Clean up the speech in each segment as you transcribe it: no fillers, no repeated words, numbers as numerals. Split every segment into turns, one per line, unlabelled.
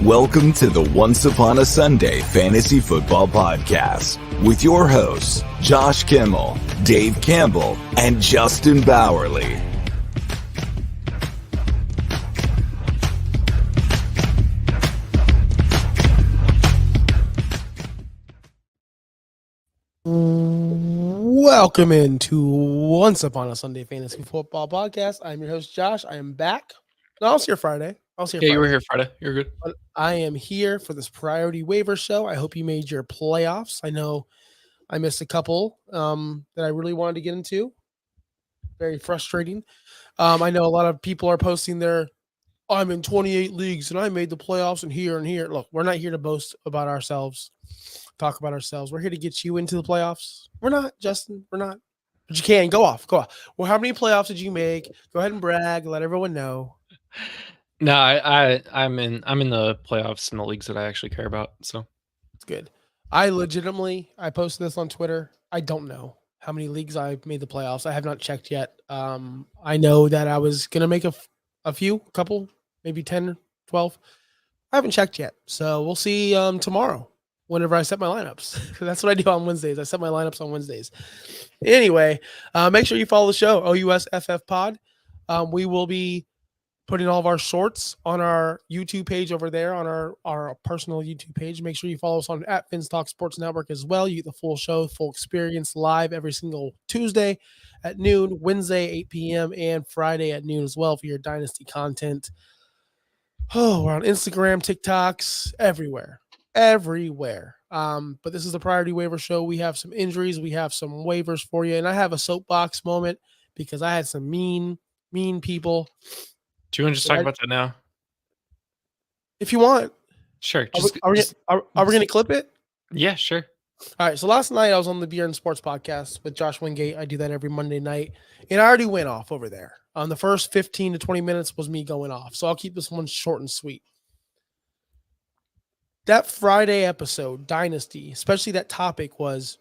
Welcome to the Once Upon a Sunday Fantasy Football Podcast with your hosts, Josh Kimmel, Dave Campbell, and Justin Bauerle.
Welcome into Once Upon a Sunday Fantasy Football Podcast. I'm your host, Josh. I am back. No, I was here Friday.
You were here Friday. You're good.
But I am here for this priority waiver show. I hope you made your playoffs. I know I missed a couple that I really wanted to get into. Very frustrating. I know a lot of people are posting their, I'm in 28 leagues and I made the playoffs and here and here. Look, we're not here to boast about ourselves, talk about ourselves. We're here to get you into the playoffs. We're not, Justin. We're not. But you can. Go off. Well, how many playoffs did you make? Go ahead and brag. Let everyone know.
No, I'm in the playoffs in the leagues that I actually care about. So
it's good. I posted this on Twitter. I don't know how many leagues I've made the playoffs. I have not checked yet. I know that I was gonna make a couple, maybe 10, 12. I haven't checked yet. So we'll see tomorrow whenever I set my lineups. That's what I do on Wednesdays. I set my lineups on Wednesdays. Anyway, make sure you follow the show, OUSFF Pod. We will be putting all of our shorts on our YouTube page over there, on our personal YouTube page. Make sure you follow us on at Finstock Sports Network as well. You get the full show, full experience live every single Tuesday at noon, Wednesday, 8 p.m., and Friday at noon as well for your Dynasty content. Oh, we're on Instagram, TikToks, everywhere. But this is the priority waiver show. We have some injuries. We have some waivers for you. And I have a soapbox moment because I had some mean people.
Do you want to just talk about that now?
If you want.
Sure.
Are we going to clip it?
Yeah, sure.
All right. So last night I was on the Beer and Sports podcast with Josh Wingate. I do that every Monday night. And I already went off over there. The first 15 to 20 minutes was me going off. So I'll keep this one short and sweet. That Friday episode, Dynasty, especially that topic was,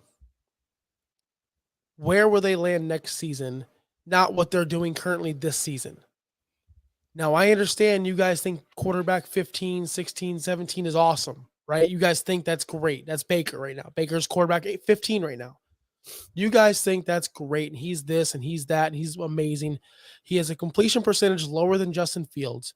where will they land next season? Not what they're doing currently this season. Now, I understand you guys think quarterback 15, 16, 17 is awesome, right? You guys think that's great. That's Baker right now. Baker's quarterback 15 right now. You guys think that's great, and he's this, and he's that, and he's amazing. He has a completion percentage lower than Justin Fields.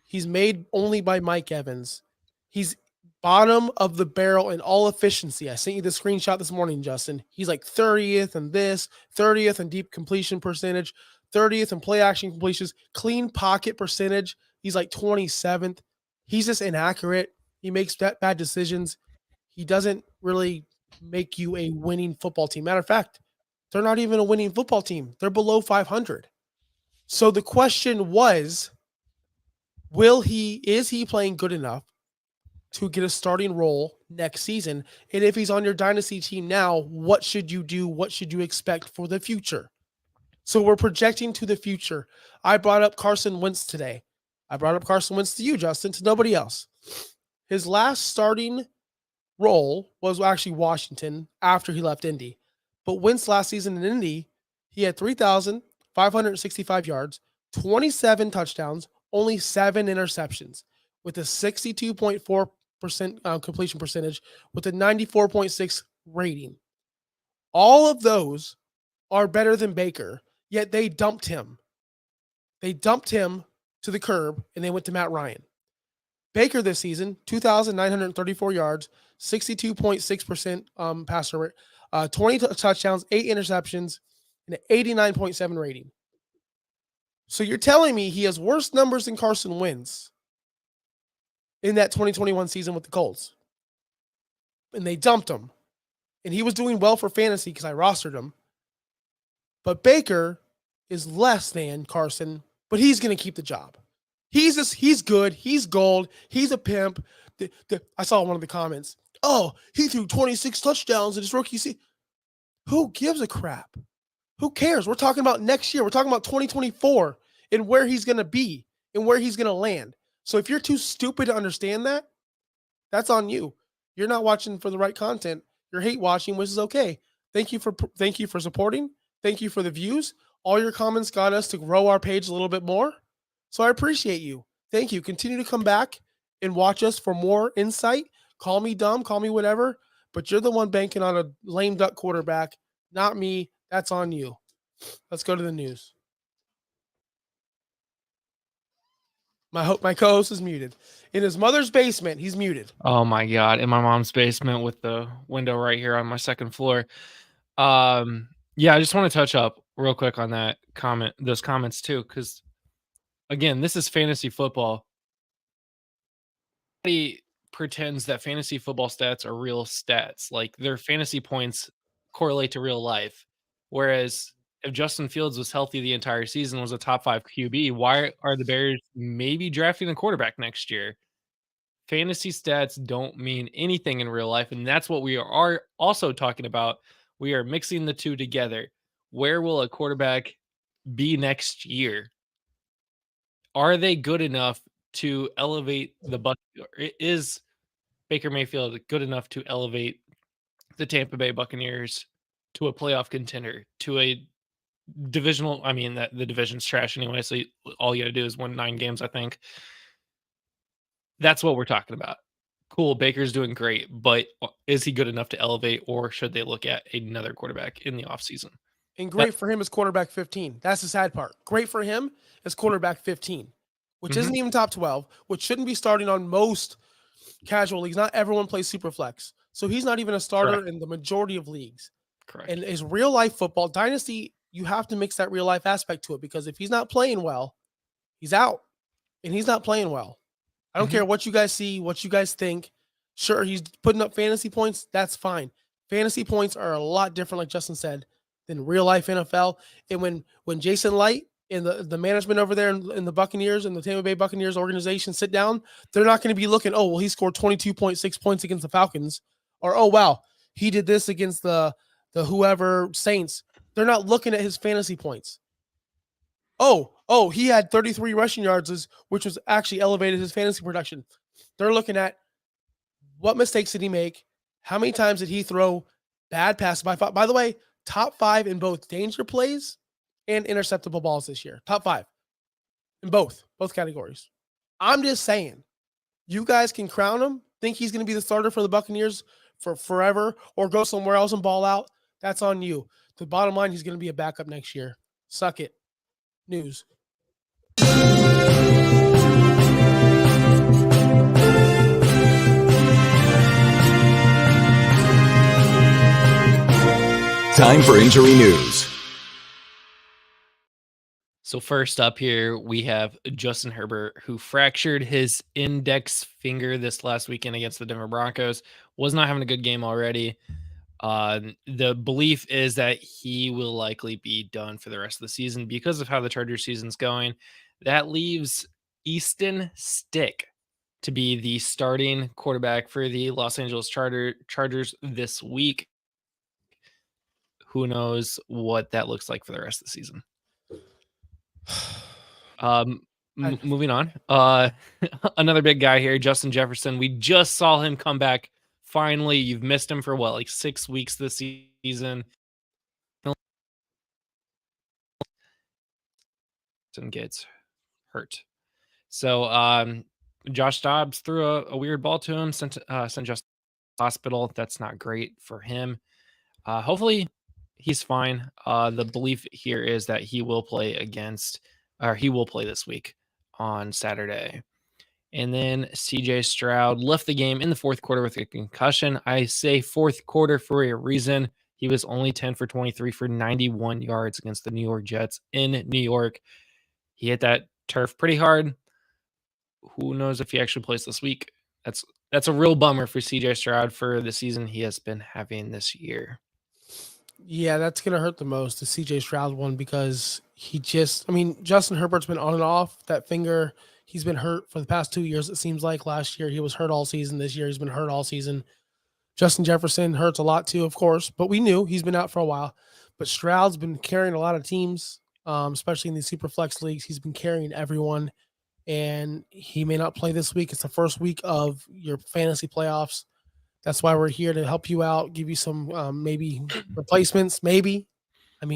He's made only by Mike Evans. He's bottom of the barrel in all efficiency. I sent you the screenshot this morning, Justin. He's like 30th in this, 30th in deep completion percentage, 30th in play action completions, clean pocket percentage. He's like 27th. He's just inaccurate. He makes bad decisions. He doesn't really make you a winning football team. Matter of fact, they're not even a winning football team. They're below 500. So the question was, is he playing good enough to get a starting role next season? And if he's on your dynasty team now, what should you do? What should you expect for the future? So we're projecting to the future. I brought up Carson Wentz today. I brought up Carson Wentz to you, Justin, to nobody else. His last starting role was actually Washington after he left Indy. But Wentz last season in Indy, he had 3,565 yards, 27 touchdowns, only 7 interceptions, with a 62.4% completion percentage, with a 94.6 rating. All of those are better than Baker, yet they dumped him. They dumped him to the curb, and they went to Matt Ryan. Baker this season, 2,934 yards, 62.6% passer rate, 20 touchdowns, 8 interceptions, and an 89.7 rating. So you're telling me he has worse numbers than Carson Wentz in that 2021 season with the Colts. And they dumped him. And he was doing well for fantasy because I rostered him. But Baker is less than Carson, but he's going to keep the job. He's good. He's gold. He's a pimp. I saw one of the comments. Oh, he threw 26 touchdowns in his rookie season. Who gives a crap? Who cares? We're talking about next year. We're talking about 2024 and where he's going to be and where he's going to land. So if you're too stupid to understand that, that's on you. You're not watching for the right content. You're hate watching, which is okay. Thank you for supporting. Thank you for the views. All your comments got us to grow our page a little bit more. So I appreciate you. Thank you. Continue to come back and watch us for more insight. Call me dumb, call me whatever, but you're the one banking on a lame duck quarterback, not me. That's on you. Let's go to the news. My co-host is muted. In his mother's basement, he's muted.
Oh my God. In my mom's basement with the window right here on my second floor. Yeah, I just want to touch up real quick on those comments too, because again, this is fantasy football. Nobody pretends that fantasy football stats are real stats. Like their fantasy points correlate to real life. Whereas if Justin Fields was healthy the entire season, was a top 5 QB, why are the Bears maybe drafting a quarterback next year? Fantasy stats don't mean anything in real life, and that's what we are also talking about. We are mixing the two together. Where will a quarterback be next year? Are they good enough to elevate is Baker Mayfield good enough to elevate the Tampa Bay Buccaneers to a playoff contender, to a divisional? I mean, that the division's trash anyway, so all you got to do is win 9 games, I think. That's what we're talking about. Cool, Baker's doing great, but is he good enough to elevate, or should they look at another quarterback in the offseason?
And great for him as quarterback 15. That's the sad part. Great for him as quarterback 15, which isn't even top 12, which shouldn't be starting on most casual leagues. Not everyone plays super flex. So he's not even a starter in the majority of leagues.
Correct.
And his real life football dynasty, you have to mix that real life aspect to it, because if he's not playing well, he's out, and he's not playing well. I don't care what you guys see, what you guys think. Sure, he's putting up fantasy points. That's fine. Fantasy points are a lot different, like Justin said, than real life NFL. And when Jason Light and the management over there in the Buccaneers and the Tampa Bay Buccaneers organization sit down, they're not going to be looking, oh, well, he scored 22.6 points against the Falcons, or, oh, wow, he did this against the whoever Saints. They're not looking at his fantasy points. Oh, he had 33 rushing yards, which was actually elevated his fantasy production. They're looking at what mistakes did he make? How many times did he throw bad passes? By the way, top 5 in both danger plays and interceptable balls this year. Top 5 in both categories. I'm just saying, you guys can crown him, think he's going to be the starter for the Buccaneers for forever, or go somewhere else and ball out. That's on you. The bottom line, he's going to be a backup next year. Suck it. News.
Time for injury news.
So first up here, we have Justin Herbert, who fractured his index finger this last weekend against the Denver Broncos. Was not having a good game already. The belief is that he will likely be done for the rest of the season because of how the Chargers season's going. That leaves Easton Stick to be the starting quarterback for the Los Angeles Chargers this week. Who knows what that looks like for the rest of the season. Moving on. Another big guy here, Justin Jefferson. We just saw him come back. Finally, you've missed him for what, like 6 weeks this season. And gets hurt. So Josh Dobbs threw a weird ball to him, sent Justin to the hospital. That's not great for him. Hopefully he's fine. The belief here is that he will play this week on Saturday. And then CJ Stroud left the game in the fourth quarter with a concussion. I say fourth quarter for a reason. He was only 10 for 23 for 91 yards against the New York Jets in New York. He hit that turf pretty hard. Who knows if he actually plays this week? That's a real bummer for CJ Stroud for the season he has been having this year.
Yeah, that's going to hurt the most, the CJ Stroud one, because Justin Herbert's been on and off that finger. He's been hurt for the past 2 years. It seems like last year he was hurt all season. This year he's been hurt all season. Justin Jefferson hurts a lot too, of course, but we knew he's been out for a while. But Stroud's been carrying a lot of teams, especially in these super flex leagues. He's been carrying everyone, and he may not play this week. It's the first week of your fantasy playoffs. That's why we're here to help you out, give you some maybe replacements, maybe.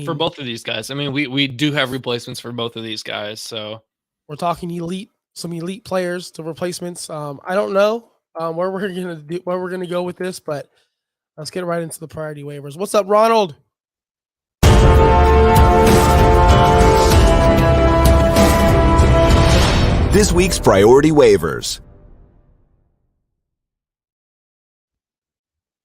For both of these guys. We do have replacements for both of these guys. So
we're talking elite some elite players to replacements. I don't know where we're gonna go with this, but let's get right into the priority waivers. What's up, Ronald?
This week's priority waivers.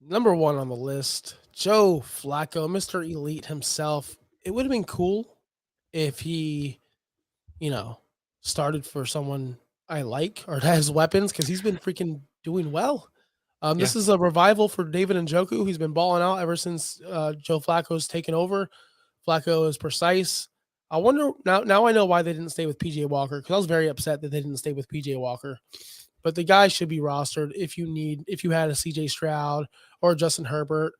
Number one on the list, Joe Flacco, Mr. Elite himself. It would have been cool if he, started for someone I like or has weapons because he's been freaking doing well. This is a revival for David Njoku. He's been balling out ever since Joe Flacco's taken over. Flacco is precise. I wonder now I know why they didn't stay with PJ Walker, because I was very upset that they didn't stay with PJ Walker. But the guy should be rostered if you had a CJ Stroud or Justin Herbert.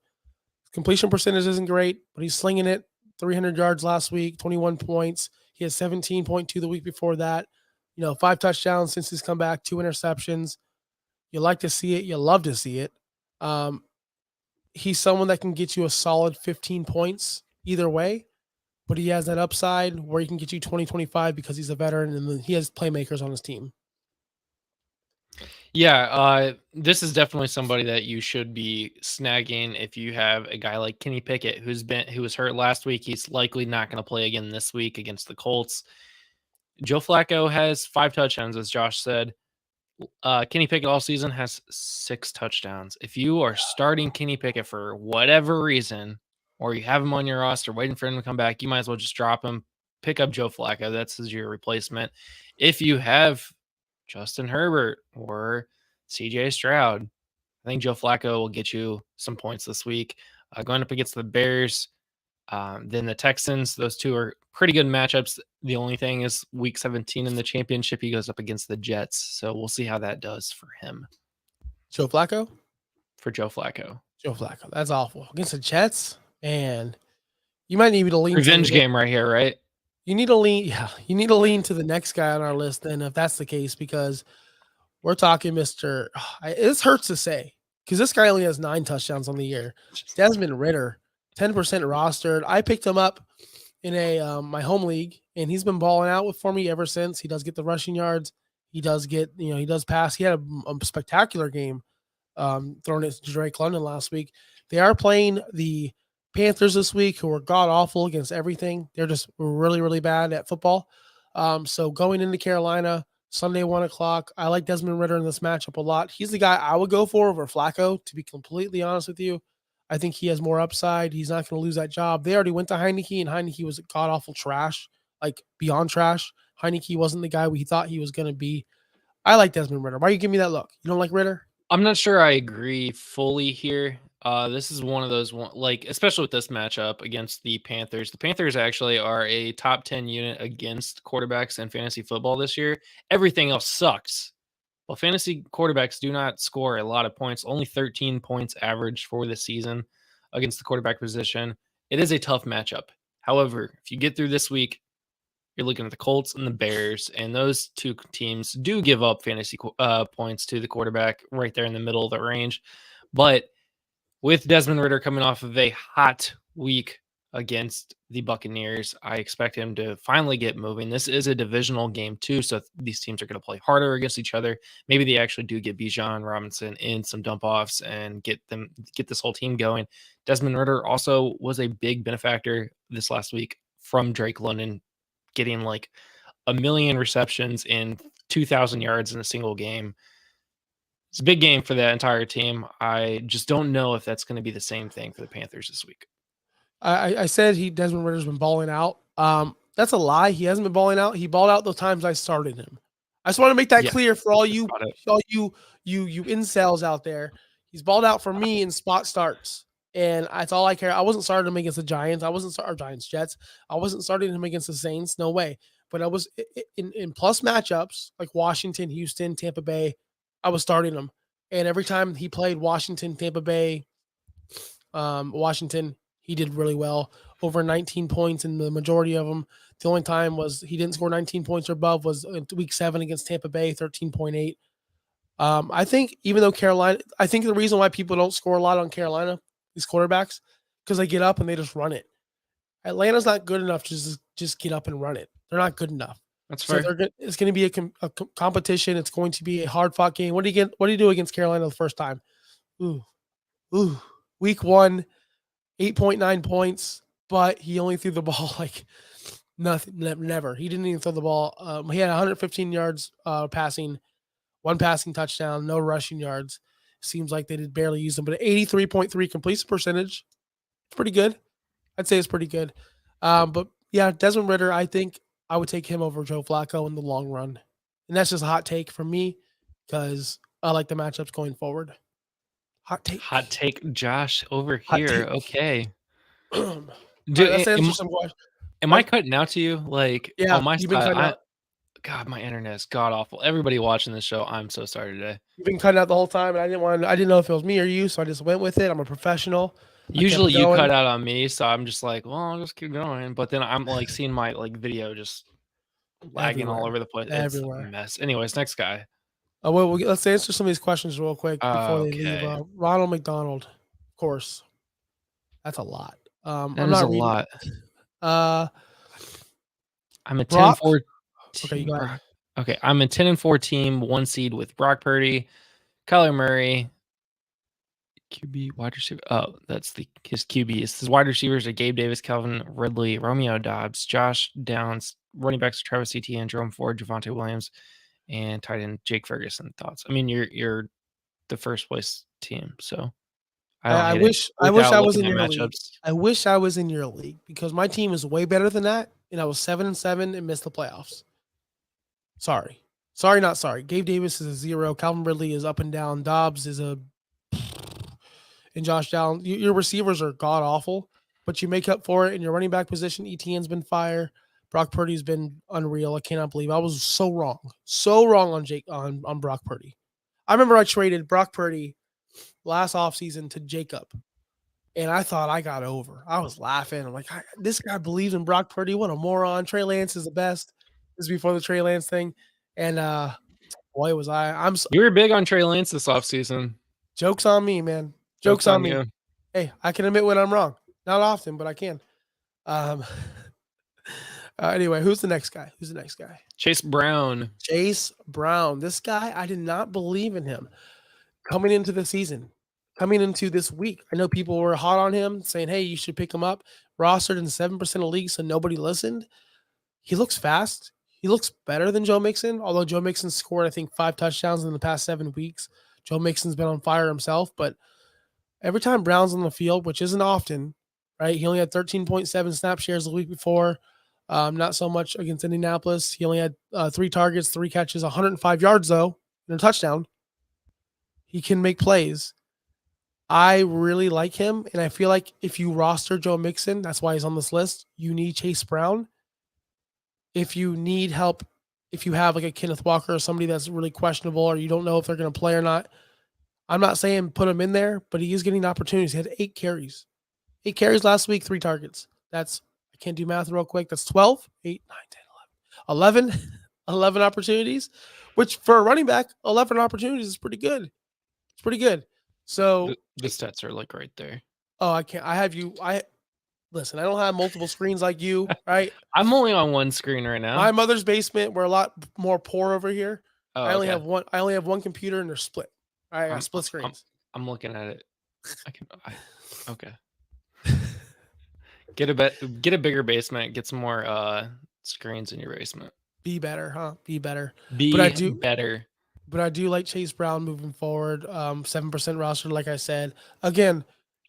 Completion percentage isn't great, but he's slinging it. 300 yards last week, 21 points. He has 17.2 the week before that. 5 touchdowns since he's come back, 2 interceptions. You like to see it. You love to see it. He's someone that can get you a solid 15 points either way, but he has that upside where he can get you 20, 25 because he's a veteran and he has playmakers on his team.
Yeah, this is definitely somebody that you should be snagging if you have a guy like Kenny Pickett who was hurt last week. He's likely not going to play again this week against the Colts. Joe Flacco has 5 touchdowns, as Josh said. Kenny Pickett all season has 6 touchdowns. If you are starting Kenny Pickett for whatever reason, or you have him on your roster waiting for him to come back, you might as well just drop him, pick up Joe Flacco. That's your replacement. If you have Justin Herbert or CJ Stroud, I think Joe Flacco will get you some points this week. Going up against the Bears, then the Texans, those two are pretty good matchups. The only thing is week 17 in the championship, he goes up against the Jets. So we'll see how that does for him.
Joe Flacco?
For Joe Flacco.
Joe Flacco. That's awful. Against the Jets, and you might need to lean
revenge game right here, right?
You need to lean, you need to lean to the next guy on our list then, if that's the case, because we're talking Mr. This hurts to say, because this guy only has 9 touchdowns on the year. Desmond Ridder, 10% rostered. I picked him up in my home league, and he's been balling out for me ever since. He does get the rushing yards. He does get, he does pass. He had a spectacular game throwing it to Drake London last week. They are playing the Panthers this week, who are god awful against everything. They're just really, really bad at football. So going into Carolina Sunday, 1:00, I like Desmond Ridder in this matchup a lot. He's the guy I would go for over Flacco, to be completely honest with you. I think he has more upside. He's not going to lose that job. They already went to Heineke, and Heineke was god awful trash, like beyond trash. Heineke wasn't the guy we thought he was going to be. I like Desmond Ridder. Why are you giving me that look? You don't like Ridder?
I'm not sure I agree fully here. This is one of those, especially with this matchup against the Panthers. The Panthers actually are a top 10 unit against quarterbacks in fantasy football this year. Everything else sucks. Well, fantasy quarterbacks do not score a lot of points, only 13 points average for the season against the quarterback position. It is a tough matchup. However, if you get through this week, you're looking at the Colts and the Bears, and those two teams do give up fantasy points to the quarterback right there in the middle of the range. But with Desmond Ridder coming off of a hot week against the Buccaneers, I expect him to finally get moving. This is a divisional game too, so these teams are going to play harder against each other. Maybe they actually do get Bijan Robinson in some dump offs and get this whole team going. Desmond Ridder also was a big benefactor this last week from Drake London, getting like 1 million receptions in 2,000 yards in a single game. It's a big game for that entire team. I just don't know if that's going to be the same thing for the Panthers this week.
I said Desmond Ridder's been balling out. That's a lie. He hasn't been balling out. He balled out the times I started him. I just want to make that clear for all you incels out there. He's balled out for me in spot starts, and that's all I care. I wasn't starting him against the Giants. Jets. I wasn't starting him against the Saints. No way. But I was in plus matchups like Washington, Houston, Tampa Bay. I was starting him, and every time he played Washington, Tampa Bay, Washington, he did really well. Over 19 points in the majority of them. The only time was he didn't score 19 points or above was in week 7 against Tampa Bay, 13.8. I think even though Carolina, I think the reason why people don't score a lot on Carolina, these quarterbacks, because they get up and they just run it. Atlanta's not good enough to just get up and run it. They're not good enough.
That's
So
fair.
it's going to be a competition. It's going to be a hard fought game. What do you do against Carolina the first time? Ooh, week 1, 8.9 points, but he only threw the ball like nothing, never. He didn't even throw the ball. He had 115 yards passing, 1 passing touchdown, no rushing yards. Seems like they did barely use them, but 83.3 completion percentage. It's pretty good. I'd say it's pretty good. But yeah, Desmond Ridder, I think I would take him over Joe Flacco in the long run. And that's just a hot take from me because I like the matchups going forward. Hot take.
Hot take, Josh, over
Hot
here.
take.
Okay.
All
Do,
right, let's
am,
answer some questions.
am I cutting out to you? Like
Yeah,
on my
you've been
side,
cutting out.
God, my internet is god awful. Everybody watching this show, I'm so sorry today.
You've been cutting out the whole time, and I didn't know if it was me or you, so I just went with it. I'm a professional.
Usually you cut out on me, so I'm just like, well, I'll just keep going. But then I'm like seeing my like video just lagging all over the place. It's a mess. Anyways, next guy.
Well, let's answer some of these questions real quick before they leave.
Okay.
Ronald McDonald, of course. That's a lot.
That
I'm
is
not
a
reading.
lot. I'm a
Brock?
10-4
Okay,
team.
go ahead.
Okay, I'm a 10-4 team, 1 seed with Brock Purdy, Kyler Murray, QB, wide receiver. Oh, that's his QBs. His wide receivers are Gabe Davis, Calvin Ridley, Romeo Dobbs, Josh Downs, running backs Travis Etienne, Jerome Ford, Javonte Williams, and tight end Jake Ferguson. Thoughts? I mean, you're the first place team, so
I wish I was in your
matchups.
league. I wish I was in your league because my team is way better than that, and I was 7-7 and missed the playoffs. Sorry, not sorry. Gabe Davis is a 0. Calvin Ridley is up and down. Dobbs is a, and Josh Downs. Your receivers are god awful, but you make up for it in your running back position. Etienne's been fire. Brock Purdy's been unreal. I cannot believe I was so wrong on Brock Purdy. I remember I traded Brock Purdy last offseason to Jacob, and I thought I got over. I was laughing. I'm like, this guy believes in Brock Purdy. What a moron. Trey Lance is the best. This is before the Trey Lance thing. And boy, was I.
You were big on Trey Lance this offseason.
Joke's on me, man. Joke's on me. You. Hey, I can admit when I'm wrong. Not often, but I can. Anyway, who's the next guy?
Chase Brown.
This guy, I did not believe in him coming into the season, coming into this week. I know people were hot on him saying, hey, you should pick him up. Rostered in 7% of leagues, so nobody listened. He looks fast. He looks better than Joe Mixon, although Joe Mixon scored, I think, 5 touchdowns in the past 7 weeks. Joe Mixon's been on fire himself, but every time Brown's on the field, which isn't often, right? He only had 13.7 snap shares the week before. Not so much against Indianapolis. He only had 3 targets, 3 catches, 105 yards, though, and a touchdown. He can make plays. I really like him, and I feel like if you roster Joe Mixon, that's why he's on this list, you need Chase Brown. If you need help, if you have like a Kenneth Walker or somebody that's really questionable or you don't know if they're going to play or not, I'm not saying put him in there, but he is getting opportunities. He had 8 carries. 8 carries last week, 3 targets. That's, I can't do math real quick. That's 12, 8, 9, 10, 11. 11 opportunities, which for a running back, 11 opportunities is pretty good. It's pretty good. So
the stats are like right there.
Oh, I can't. Listen, I don't have multiple screens like you, right?
I'm only on one screen right now.
My mother's basement, we're a lot more poor over here.
Oh,
I only have one computer and they're split. I got split screens.
I'm looking at it. Okay. Get a bigger basement. Get some more screens in your basement.
Be better, huh? Be better.
Better.
But I do like Chase Brown moving forward. 7% roster, like I said. Again,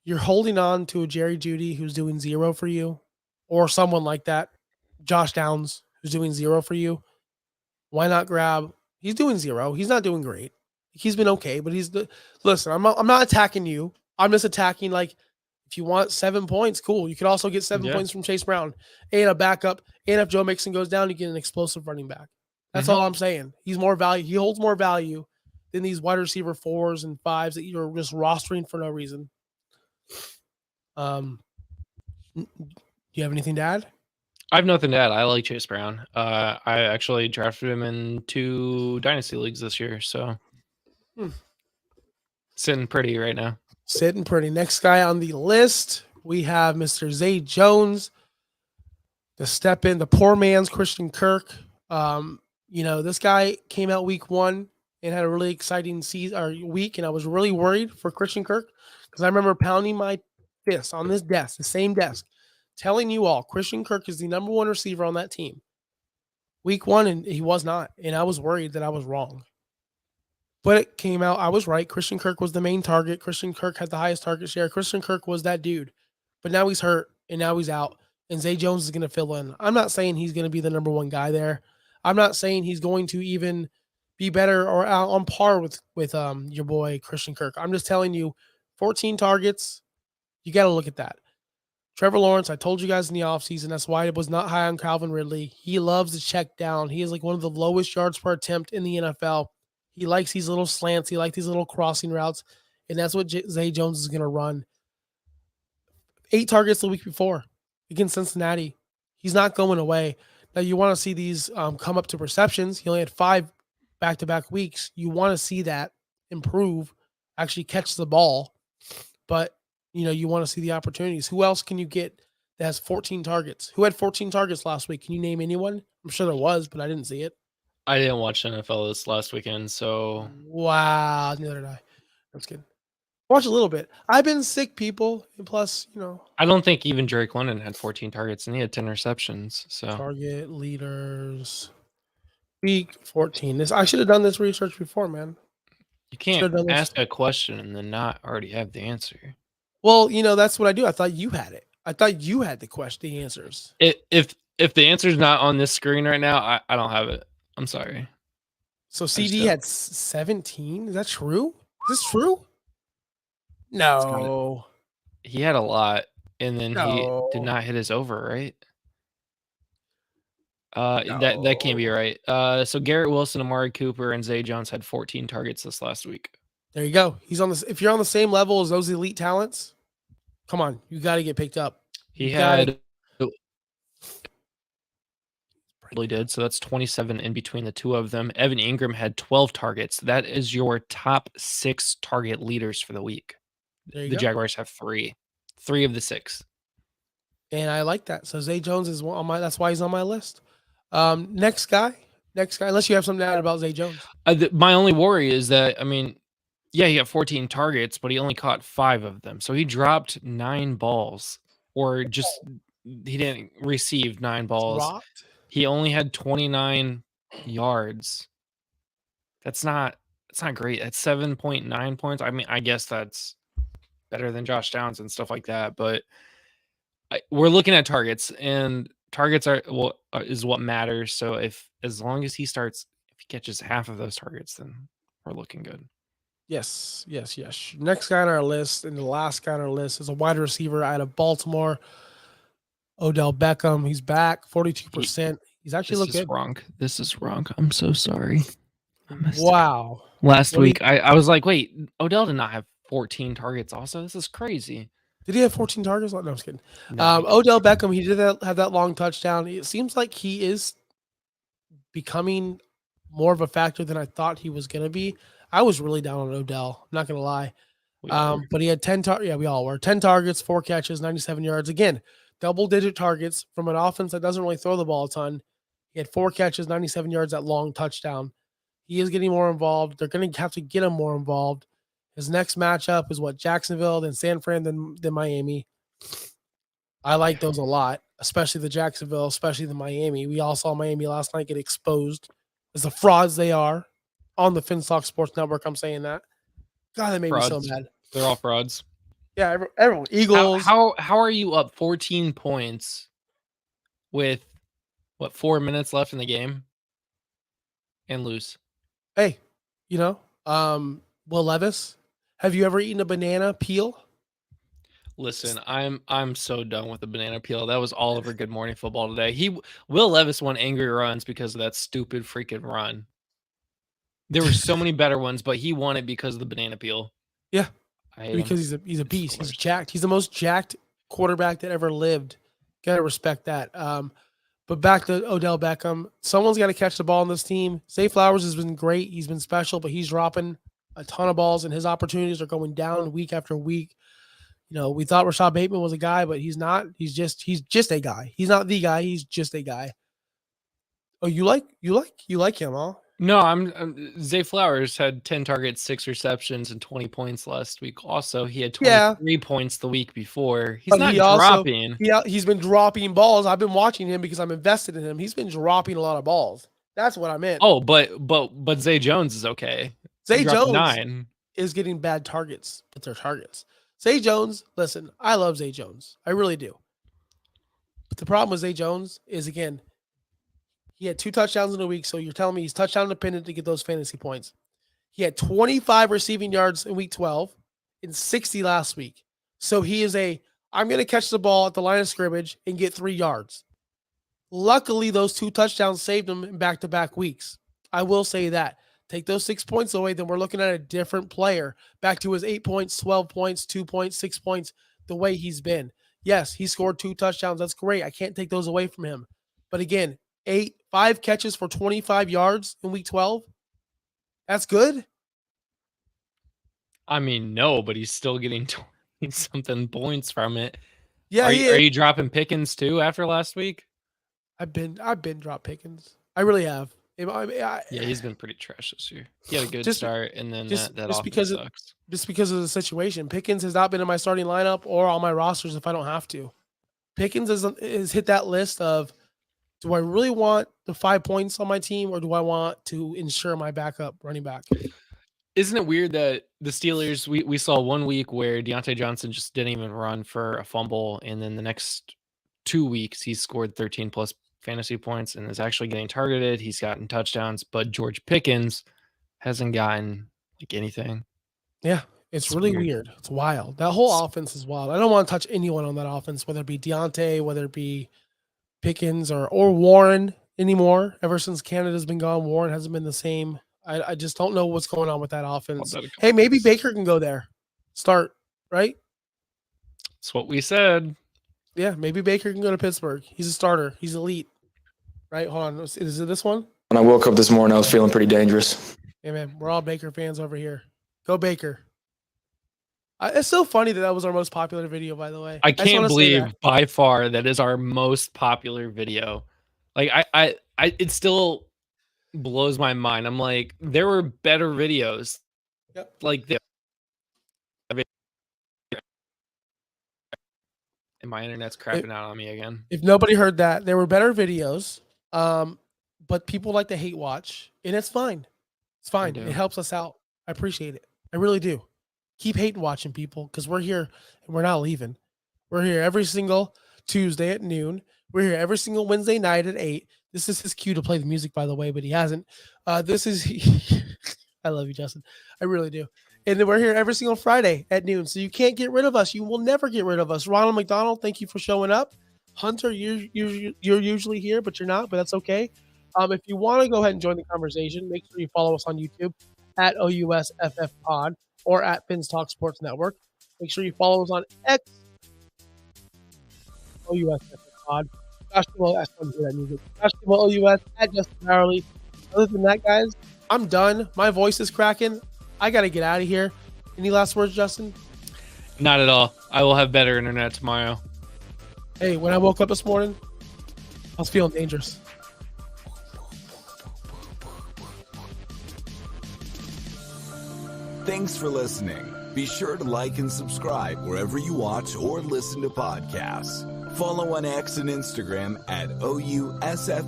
you're holding on to a Jerry Jeudy who's doing 0 for you, or someone like that. Josh Downs who's doing 0 for you. Why not grab? He's doing 0. He's not doing great. He's been okay, but listen. I'm not attacking you. I'm just attacking like if you want 7 points, cool. You could also get 7 points from Chase Brown and a backup. And if Joe Mixon goes down, you get an explosive running back. That's all I'm saying. He's more value. He holds more value than these wide receiver 4s and 5s that you're just rostering for no reason. Do you have anything to add?
I have nothing to add. I like Chase Brown. I actually drafted him in 2 dynasty leagues this year, so sitting pretty right now.
Sitting pretty. Next guy on the list, we have Mr. Zay Jones. The poor man's Christian Kirk. This guy came out week 1 and had a really exciting season or week, and I was really worried for Christian Kirk because I remember pounding my fist on this desk, the same desk, telling you all Christian Kirk is the number 1 receiver on that team. Week 1, and he was not, and I was worried that I was wrong. But it came out, I was right. Christian Kirk was the main target. Christian Kirk had the highest target share. Christian Kirk was that dude. But now he's hurt, and now he's out, and Zay Jones is going to fill in. I'm not saying he's going to be the number 1 guy there. I'm not saying he's going to even be better or on par with your boy Christian Kirk. I'm just telling you, 14 targets, you got to look at that. Trevor Lawrence, I told you guys in the offseason, that's why it was not high on Calvin Ridley. He loves to check down. He is like one of the lowest yards per attempt in the NFL. He likes these little slants. He likes these little crossing routes, and that's what Zay Jones is going to run. 8 targets the week before against Cincinnati. He's not going away. Now, you want to see these come up to receptions. He only had 5 back-to-back weeks. You want to see that improve, actually catch the ball. But, you want to see the opportunities. Who else can you get that has 14 targets? Who had 14 targets last week? Can you name anyone? I'm sure there was, but I didn't see it.
I didn't watch NFL this last weekend, so.
Wow, neither did I. I'm just kidding. Watch a little bit. I've been sick, people. And plus,
I don't think even Drake London had 14 targets, and he had 10 receptions. So
target leaders, week 14. I should have done this research before, man.
You can't ask a question and then not already have the answer.
Well, that's what I do. I thought you had it. I thought you had the answers.
If the answer's not on this screen right now, I don't have it. I'm sorry.
So CD had 17. Is that true? Is this true? No.
He had a lot, and then he did not hit his over, right? That can't be right. So Garrett Wilson, Amari Cooper, and Zay Jones had 14 targets this last week.
There you go. He's on this. If you're on the same level as those elite talents, come on, you got to get picked up.
He had probably did. So that's 27 in between the two of them. Evan Ingram had 12 targets. That is your top 6 target leaders for the week. The Jaguars have 3 of the 6.
And I like that. So Zay Jones is on my. That's why he's on my list. Next guy. Unless you have something to add about Zay Jones.
My only worry is that he got 14 targets, but he only caught 5 of them. So he dropped 9 balls, or just he didn't receive 9 balls.
Dropped?
He only had 29 yards. That's not great. That's 7.9 points. I mean, I guess that's better than Josh Downs and stuff like that, but we're looking at targets, and targets is what matters. So as long as he catches half of those targets, then we're looking good.
Yes. Next guy on our list, and the last guy on our list, is a wide receiver out of Baltimore, Odell Beckham. He's back, 42%. He's actually looked good.
This is wrong. I'm so sorry.
Wow.
Last week, I was like, wait, Odell did not have 14 targets also? This is crazy.
Did he have 14 targets? No, I'm just kidding. No, Odell Beckham, he did have that long touchdown. It seems like he is becoming more of a factor than I thought he was going to be. I was really down on Odell. I'm not going to lie. But he had 10 targets. Yeah, we all were. 10 targets, 4 catches, 97 yards. Again, double-digit targets from an offense that doesn't really throw the ball a ton. He had 4 catches, 97 yards, that long touchdown. He is getting more involved. They're going to have to get him more involved. His next matchup is Jacksonville, then San Fran, then Miami. I like those a lot, especially the Jacksonville, especially the Miami. We all saw Miami last night get exposed as the frauds they are on the Finstock Sports Network. I'm saying that. God, that made me so mad.
They're all frauds.
Yeah, everyone. Eagles.
How are you up 14 points with 4 minutes left in the game and lose?
Hey, Will Levis. Have you ever eaten a banana peel?
Listen, I'm so done with the banana peel. That was all over Good Morning Football today. Will Levis won angry runs because of that stupid freaking run. There were so many better ones, but he won it because of the banana peel.
Yeah, because he's a beast. He's jacked. He's the most jacked quarterback that ever lived. Gotta respect that. But back to Odell Beckham. Someone's got to catch the ball on this team. Zay Flowers has been great. He's been special, but he's dropping a ton of balls, and his opportunities are going down week after week. We thought Rashad Bateman was a guy, but he's not. He's just a guy. He's not the guy. He's just a guy. Oh, you like him, huh?
No, Zay Flowers had 10 targets, 6 receptions, and 20 points last week. Also, he had 23 points the week before. He's not dropping.
He's been dropping balls. I've been watching him because I'm invested in him. He's been dropping a lot of balls. That's what I meant.
Oh, but Zay Jones is okay.
Zay Jones 9 is getting bad targets, but they're targets. Zay Jones, listen, I love Zay Jones. I really do. But the problem with Zay Jones is, again, he had 2 touchdowns in a week, so you're telling me he's touchdown dependent to get those fantasy points. He had 25 receiving yards in week 12 and 60 last week. So he is I'm going to catch the ball at the line of scrimmage and get 3 yards. Luckily, those 2 touchdowns saved him in back-to-back weeks. I will say that. Take those 6 points away, then we're looking at a different player. Back to his 8 points, 12 points, 2 points, 6 points, the way he's been. Yes, he scored 2 touchdowns. That's great. I can't take those away from him. But again, 5 catches for 25 yards in week 12. That's good.
I mean, no, but he's still getting 20-something points from it.
Yeah,
are you dropping Pickens too after last week?
I've been drop Pickens. I really have.
Yeah, he's been pretty trash this year. He had a good start, and then that
offense
sucks.
Just because of the situation. Pickens has not been in my starting lineup or on my rosters if I don't have to. Pickens has hit that list of, do I really want the 5 points on my team, or do I want to ensure my backup running back?
Isn't it weird that the Steelers, we saw 1 week where Deontay Johnson just didn't even run for a fumble, and then the next 2 weeks he scored 13 plus fantasy points and is actually getting targeted. He's gotten touchdowns, but George Pickens hasn't gotten anything.
Yeah, it's really weird. It's wild. That whole offense is wild. I don't want to touch anyone on that offense, whether it be Deontay, whether it be Pickens or Warren anymore. Ever since Canada's been gone, Warren hasn't been the same. I just don't know what's going on with that offense. Hey, maybe Baker can go there. Start, right?
That's what we said.
Yeah, maybe Baker can go to Pittsburgh. He's a starter. He's elite. Right? Hold on. Is it this one?
When I woke up this morning, I was feeling pretty dangerous.
Hey, man, we're all Baker fans over here. Go Baker. It's so funny that was our most popular video, by the way.
I can't believe by far that is our most popular video. Like, it still blows my mind. I'm like, there were better videos.
Yep.
Like this. And my internet's crapping out on me again.
If nobody heard that, there were better videos. But people like to hate watch, and it's fine. It's fine. It helps us out. I appreciate it. I really do. Keep hating watching, people, because we're here and we're not leaving. We're here every single Tuesday at noon. We're here every single Wednesday night at 8. This is his cue to play the music, by the way, but he hasn't. This is I love you, Justin. I really do. And then we're here every single Friday at noon. So you can't get rid of us. You will never get rid of us. Ronald McDonald, thank you for showing up. Hunter, you're usually here, but you're not, but that's okay. If you want to go ahead and join the conversation, make sure you follow us on YouTube at OUSFF Pod or at Fins Talk Sports Network. Make sure you follow us on X, OUSFF Pod. Josh Kimmel, OUS at Justin Bauerle. Other than that, guys, I'm done. My voice is cracking. I got to get out of here. Any last words, Justin?
Not at all. I will have better internet tomorrow.
Hey, when I woke up this morning, I was feeling dangerous.
Thanks for listening. Be sure to like and subscribe wherever you watch or listen to podcasts. Follow on X and Instagram at OUSFFPOD.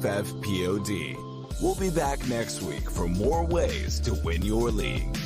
We'll be back next week for more ways to win your league.